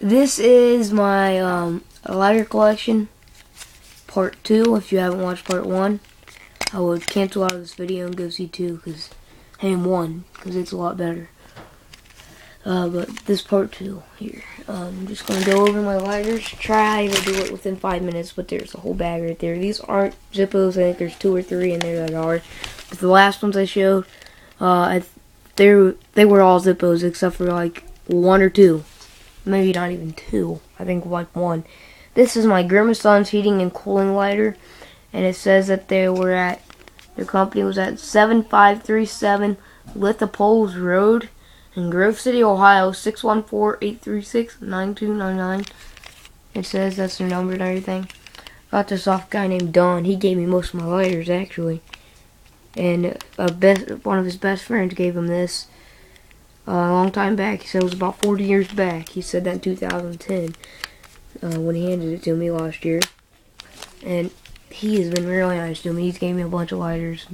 This is my lighter collection, part 2. If you haven't watched part 1, I would cancel out of this video and go see 2, and 1, because it's a lot better. But this part 2 here. I'm just going to go over my lighters, try to do it within 5 minutes, but there's a whole bag right there. These aren't Zippos, I think there's 2 or 3 in there that are. But the last ones I showed, they were all Zippos except for like 1 or 2. Maybe not even 2. I think like 1. This is my Grimace's heating and cooling lighter, and it says that their company was at 7537 Lithopoles Road in Grove City, Ohio, 614-836-9299. It says that's their number and everything. Got this off a guy named Don. He gave me most of my lighters, actually. And one of his best friends gave him this a long time back. He said it was about 40 years back. He said that in 2010 when he handed it to me last year. And he has been really nice to me. He's gave me a bunch of lighters.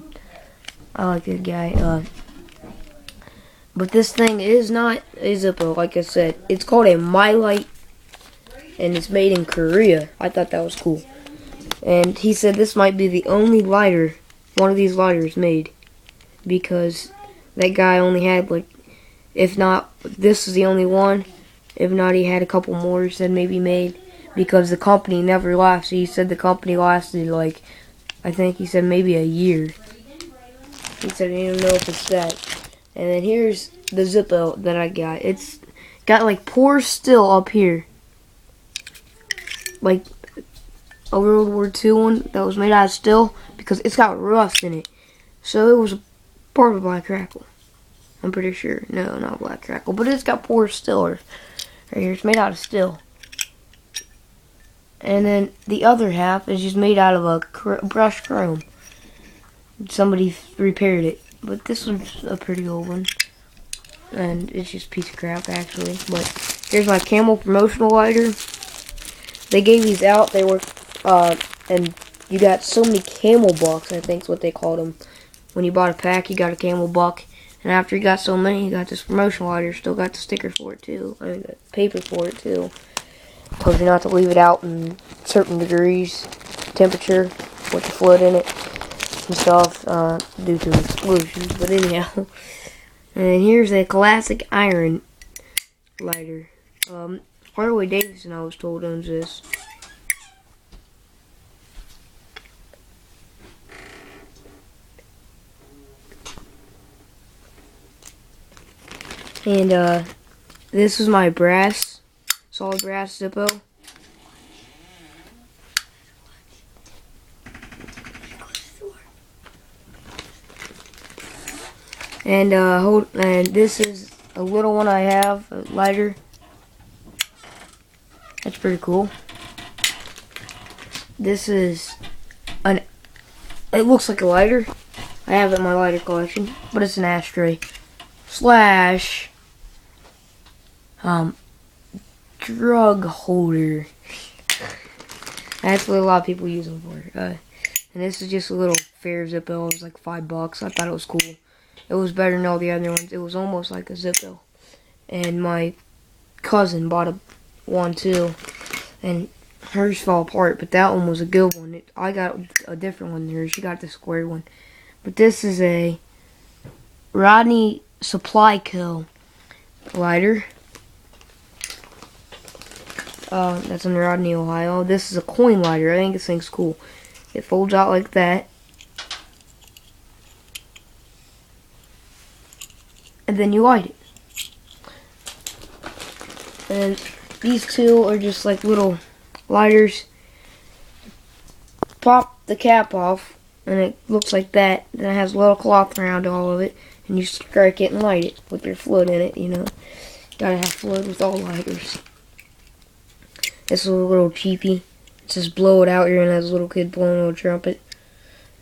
I like that guy. But this thing is not a Zippo, like I said. It's called a My Light, and it's made in Korea. I thought that was cool. And he said this might be the only lighter, one of these lighters made, because that guy only had, like, if not, this is the only one. If not, he had a couple more he said maybe made, because the company never lasted. He said the company lasted, like, I think he said maybe a year. He said he didn't know if it's that. And then here's the Zippo that I got. It's got like pores still up here, like a World War II one that was made out of steel, because it's got rust in it. So it was part of Black Crackle. I'm pretty sure. No, not Black Crackle, but it's got pores still right here. It's made out of steel. And then the other half is just made out of a brushed chrome. Somebody repaired it. But this one's a pretty old one. And it's just a piece of crap, actually. But here's my Camel promotional lighter. They gave these out. They were, and you got so many Camel bucks, I think is what they called them. When you bought a pack, you got a Camel buck. And after you got so many, you got this promotional lighter. Still got the sticker for it, too. I mean, the paper for it, too. Told you not to leave it out in certain degrees, temperature, with the fluid in it and stuff, due to explosions. But anyhow, and here's a classic iron lighter. Harley Davidson, I was told, owns this. And this is my solid brass Zippo. And and this is a little one I have, a lighter. That's pretty cool. This is it looks like a lighter. I have it in my lighter collection, but it's an ashtray slash drug holder. That's what a lot of people use them for. And this is just a little fair Zippo. It was like $5. I thought it was cool. It was better than all the other ones. It was almost like a Zippo. And my cousin bought one too, and hers fell apart, but that one was a good one. I got a different one than hers. She got the square one. But this is a Rodney Supply Co. lighter. That's in Rodney, Ohio. This is a coin lighter. I think this thing's cool. It folds out like that. And then you light it. And these two are just like little lighters. Pop the cap off, and it looks like that. Then it has a little cloth around all of it, and you strike it and light it with your fluid in it, you know. Gotta have fluid with all lighters. This is a little cheapie. It says blow it out here, and has a little kid blowing a little trumpet.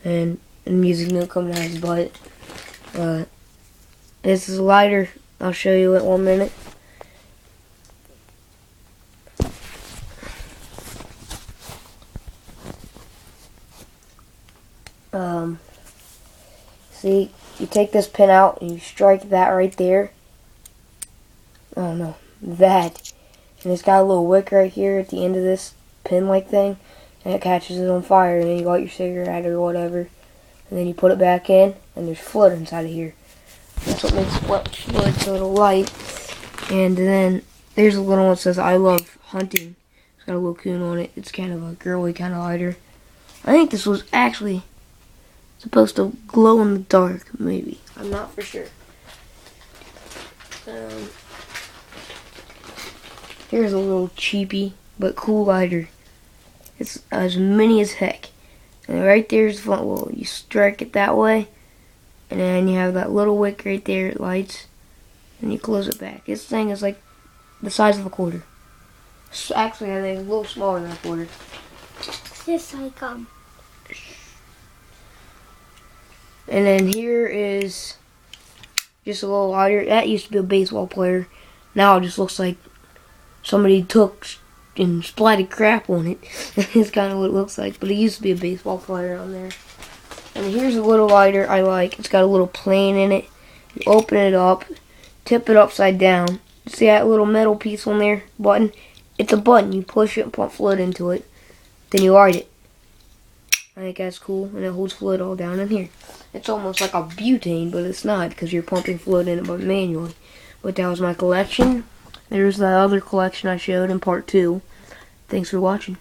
And music note coming out of his butt. This is a lighter. I'll show you it 1 minute. See, you take this pin out and you strike that right there. Oh no, that. And it's got a little wick right here at the end of this pin-like thing, and it catches it on fire, and then you light your cigarette or whatever, and then you put it back in, and there's flood inside of here. That's what makes flood so it'll light. And then there's a little one that says, "I love hunting." It's got a little coon on it. It's kind of a girly kind of lighter. I think this was actually supposed to glow in the dark, maybe. I'm not for sure. Here's a little cheapy but cool lighter. It's as mini as heck. And right there's the front wall. You strike it that way, and then you have that little wick right there. It lights, and you close it back. This thing is like the size of a quarter. Actually, I think it's a little smaller than a quarter. Just like And then here is just a little lighter. That used to be a baseball player. Now it just looks like somebody took and splatted crap on it. It's kind of what it looks like. But it used to be a baseball player on there. And here's a little lighter I like. It's got a little plane in it. You open it up, tip it upside down. See that little metal piece on there? Button? It's a button. You push it and pump fluid into it. Then you light it. I think that's cool. And it holds fluid all down in here. It's almost like a butane, but it's not because you're pumping fluid in it but manually. But that was my collection. There's that other collection I showed in part 2. Thanks for watching.